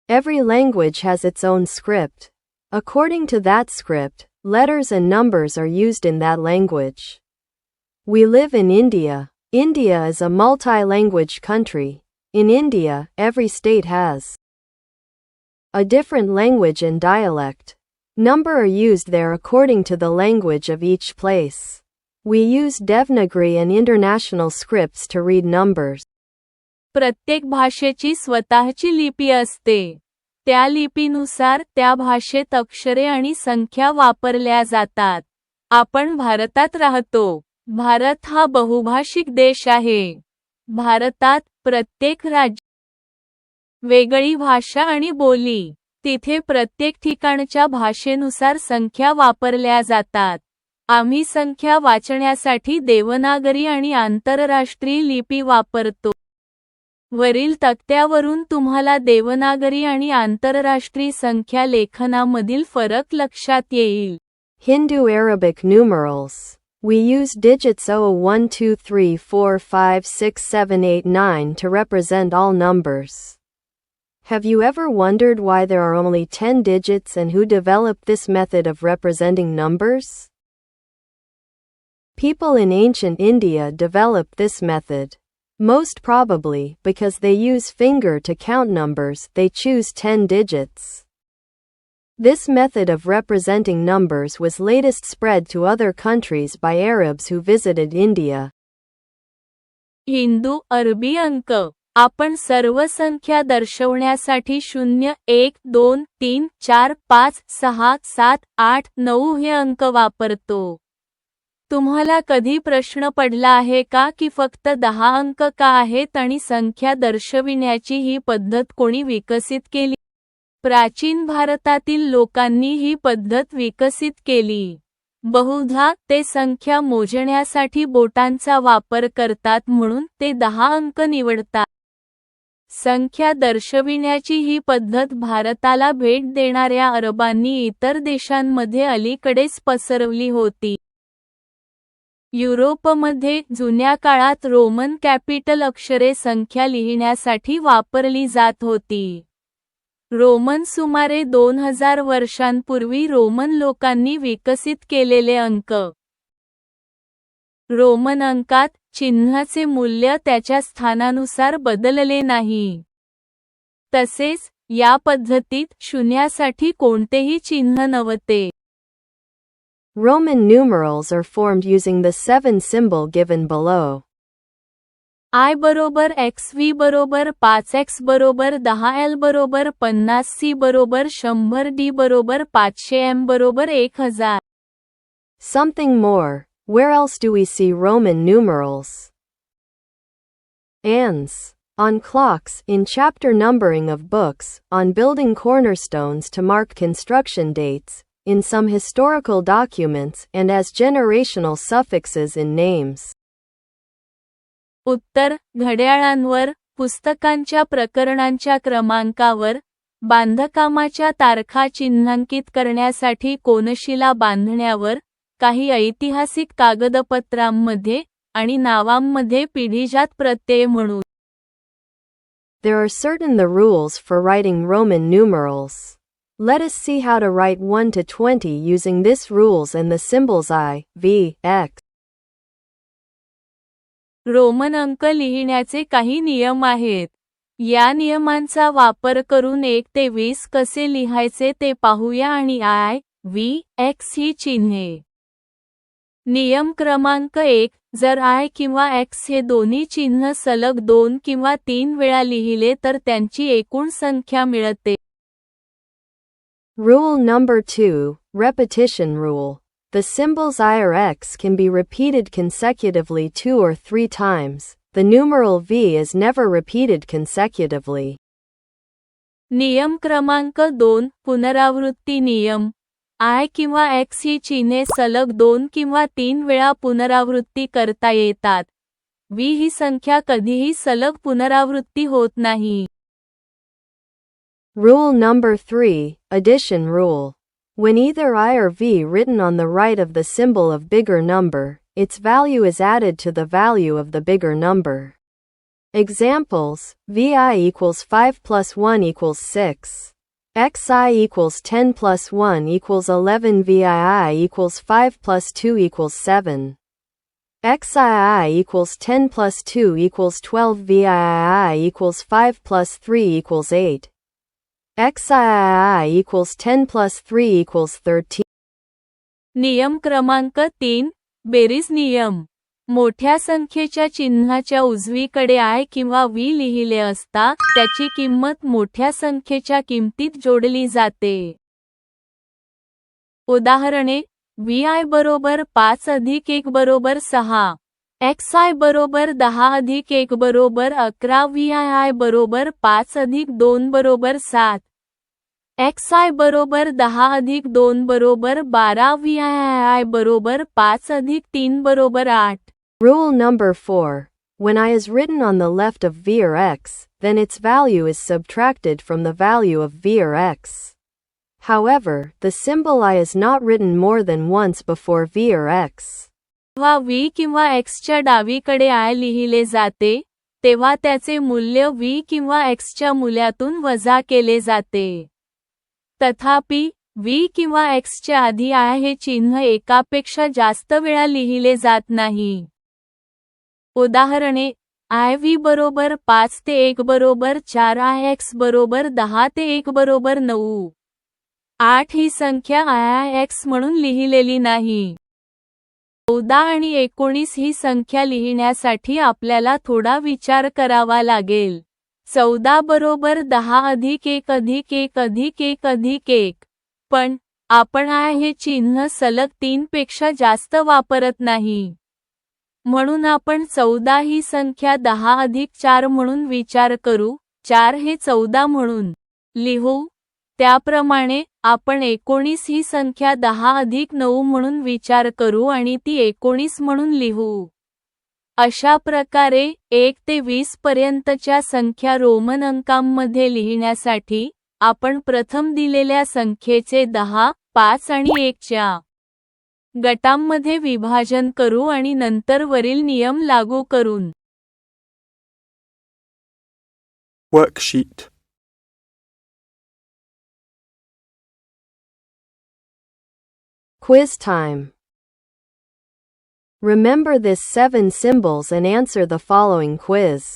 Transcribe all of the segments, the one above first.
Every language has its own script. According to that script, letters and numbers are used in that language. We live in India. India is a multi-language country. In India, every state has a different language and dialect. Number are used there according to the language of each place. We use Devanagari and international scripts to read numbers. प्रत्येक भाषेची स्वतःची लिपी असते. त्या लिपीनुसार त्या भाषेत अक्षरे आणि संख्या वापरल्या जातात. आपण भारतात राहतो. भारत हा बहुभाषिक देश आहे. भारतात प्रत्येक राज्य वेगळी भाषा आणि बोली. तिथे प्रत्येक ठिकाणच्या भाषेनुसार संख्या वापरल्या जातात. आम्ही संख्या वाचण्यासाठी देवनागरी आणि आंतरराष्ट्रीय लिपी वापरतो. वरील तक्त्यावरून तुम्हाला देवनागरी आणि आंतरराष्ट्रीय संख्या लेखनामधील फरक लक्षात येईल. Hindu-Arabic numerals. We use digits 0, 1, 2, 3, 4, 5, 6, 7, 8, 9 to represent all numbers. Have you ever wondered why there are only 10 digits and who developed this method of representing numbers? People in ancient India developed this method. Most probably because they use finger to count numbers, they choose 10 digits. This method of representing numbers was latest spread to other countries by Arabs who visited India. Hindu अरबी अंक. आपण सर्व संख्या दर्शवण्यासाठी 0, 1, 2, 3, 4, 5, 6, 7, 8, 9 हे अंक वापरतो. तुम्हाला कधी प्रश्न पडला आहे का की फक्त 10 अंक का आहेत आणि संख्या दर्शविण्याची ही पद्धत कोणी विकसित केली? प्राचीन भारतातील लोकांनी ही पद्धत विकसित केली. बहुधा ते संख्या मोजण्यासाठी बोटांचा वापर करतात म्हणून ते 10 अंक निवडतात. संख्या दर्शविण्याची ही पद्धत भारताला भेट देणाऱ्या अरबांनी इतर देशांमध्ये अलीकडेच पसरवली होती. युरोपमध्ये जुन्या काळात रोमन कॅपिटल अक्षरे संख्या लिहिण्यासाठी वापरली जात होती. रोमन सुमारे 2000 वर्षांपूर्वी रोमन लोकांनी विकसित केलेले अंक. रोमन अंकात चिन्हाचे मूल्य त्याच्या स्थानानुसार बदलले नाही. तसेच या पद्धतीत शून्यासाठी कोणतेही चिन्ह नव्हते. Roman numerals are formed using the 7 symbol given below. I बरोबर XV बरोबर 5X बरोबर 10L बरोबर 50C बरोबर 100 D बरोबर 500 M बरोबर 1000. Something more. Where else do we see Roman numerals? Ands. On clocks, in chapter numbering of books, on building cornerstones to mark construction dates, in some historical documents, and as generational suffixes in names. उत्तर. घड्याळांवर, पुस्तकांच्या प्रकरणांच्या क्रमांकावर, बांधकामाच्या तारखा चिन्हांकित करण्यासाठी कोनशिला बांधण्यावर, काही ऐतिहासिक कागदपत्रांमध्ये आणि नावांमध्ये पिढीजात प्रत्यय म्हणून. There are certain the rules for writing Roman numerals. Let us see how to write 1 to 20 using this rules and the symbols I, V, X. Roman अंक लिहिण्याचे काही नियम आहेत. या नियमांचा वापर करून 1 ते 20 कसे लिहायचे ते पाहूया आणि I, V, X ही चिन्हे. नियम क्रमांक 1. जर I किंवा X हे दोन्ही चिन्ह सलग 2 किंवा 3 वेळा लिहिले तर त्यांची एकूण संख्या मिळते. Rule number 2, repetition rule. The symbols I or X can be repeated consecutively 2 or 3 times. The numeral V is never repeated consecutively. नियम क्रमांक 2, पुनरावृत्ती नियम. I किंवा X ही चिन्हे सलग 2 किंवा 3 वेळा पुनरावृत्ती करता येतात. V ही संख्या कधीही सलग पुनरावृत्ती होत नाही. Rule number 3, addition rule. When either I or V written on the right of the symbol of bigger number, its value is added to the value of the bigger number. Examples: vi equals 5 plus 1 equals 6. xi equals 10 plus 1 equals 11. vii equals 5 plus 2 equals 7. xii equals 10 plus 2 equals 12. vii equals 5 plus 3 equals 8. xii equals 10 plus 3 equals 13. नियम क्रमांक 3. बेरीज नियम. मोठ्या संख्येच्या चिन्हाच्या उजवीकडे I किंवा V लिहिले असता त्याची किंमत मोठ्या संख्येच्या किंमतीत जोडली जाते. उदाहरणे: vi बरोबर 5 अधिक 1 बरोबर 6. xi बरोबर 10 अधिक 1 बरोबर 11. vii बरोबर 5 अधिक 2 बरोबर 7. xi बरोबर 10 अधिक 2 बरोबर 12. vii बरोबर 5 अधिक 3 बरोबर 8. Rule number 4. When I is written on the left of v or x, then its value is subtracted from the value of v or x. However, the symbol I is not written more than once before v or x. जेव्हा v किंवा x च्या डावीकडे I लिहिले जाते, तेव्हा त्याचे मूल्य v किंवा x च्या मूल्यातून वजा केले जाते. तथापि, v किंवा x च्या आधी I हे चिन्ह एकापेक्षा जास्त वेळा लिहिले जात नाही. उदाहरणे: iv बरोबर 5 ते 1 बरोबर 4. ix बरोबर 10 ते 1 बरोबर 9. 8 ही संख्या ix म्हणून लिहिलेली नाही. 14 आणि 19 ही संख्या लिहिण्यासाठी आपल्याला थोडा विचार करावा लागेल. 14 बरोबर 10 अधिक 1 अधिक 1 अधिक 1 अधिक 1. पण, आपण I हे चिन्ह सलग 3 पेक्षा जास्त वापरत नाही. म्हणून आपण 14 ही संख्या 10 अधिक 4 म्हणून विचार करू, 4 हे 14 म्हणून लिहू. त्याप्रमाणे, आपण 19 ही संख्या 10 अधिक 9 म्हणून विचार करू आणि ती 19 म्हणून लिहू. अशा प्रकारे, 1 ते 20 पर्यंतच्या संख्या रोमन अंकांमध्ये लिहिण्यासाठी, आपण प्रथम दिलेल्या संख्येचे 10, 5 आणि 1 च्या गटांमध्ये विभाजन करू आणि नंतर वरील नियम लागू करून. Worksheet. Quiz time. Remember these 7 symbols and answer the following quiz.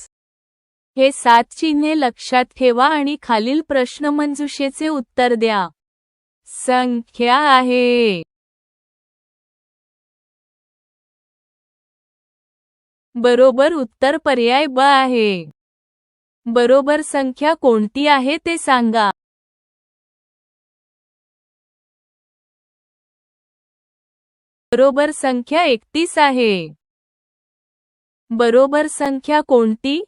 हे 7 चिन्हे लक्षात ठेवा आणि खालील प्रश्नमंजुषेचे उत्तर द्या. संख्या आहे. बरोबर उत्तर पर्याय ब आहे. बरोबर संख्या कोणती आहे ते सांगा. बरोबर संख्या 31 आहे. बरोबर संख्या कोणती?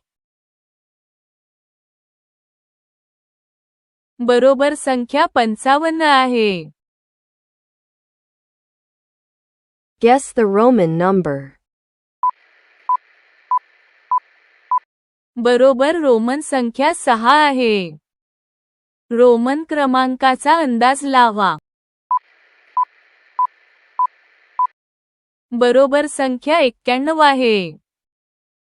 बरोबर संख्या 55 आहे. Guess the Roman number. बरोबर रोमन संख्या 6 आहे. रोमन क्रमांकाचा अंदाज लावा. बरोबर संख्या 91 आहे.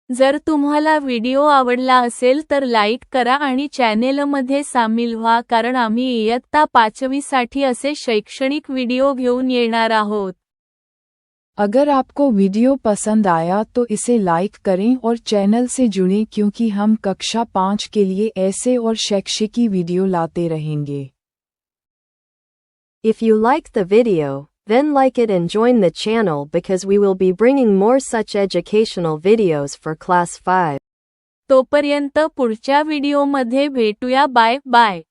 जर तुम्हाला व्हिडिओ आवडला असेल तर लाईक करा आणि चॅनेलमध्ये सामील व्हा कारण आम्ही इयत्ता 5वी साठी असे शैक्षणिक व्हिडिओ घेऊन येणार आहोत. अगर आपको वीडियो पसंद आया तो इसे लाइक करें और चैनल से जुड़ें क्योंकि हम कक्षा 5 के लिए ऐसे और शैक्षिकी वीडियो लाते रहेंगे. If you liked the video, then like it and join the channel because we will be bringing more such educational videos for class 5. तोपर्यंत पुढच्या व्हिडिओमध्ये भेटूया. Bye bye.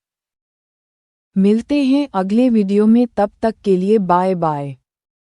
मिलते हैं अगले वीडियो में, तब तक के लिए बाय बाय.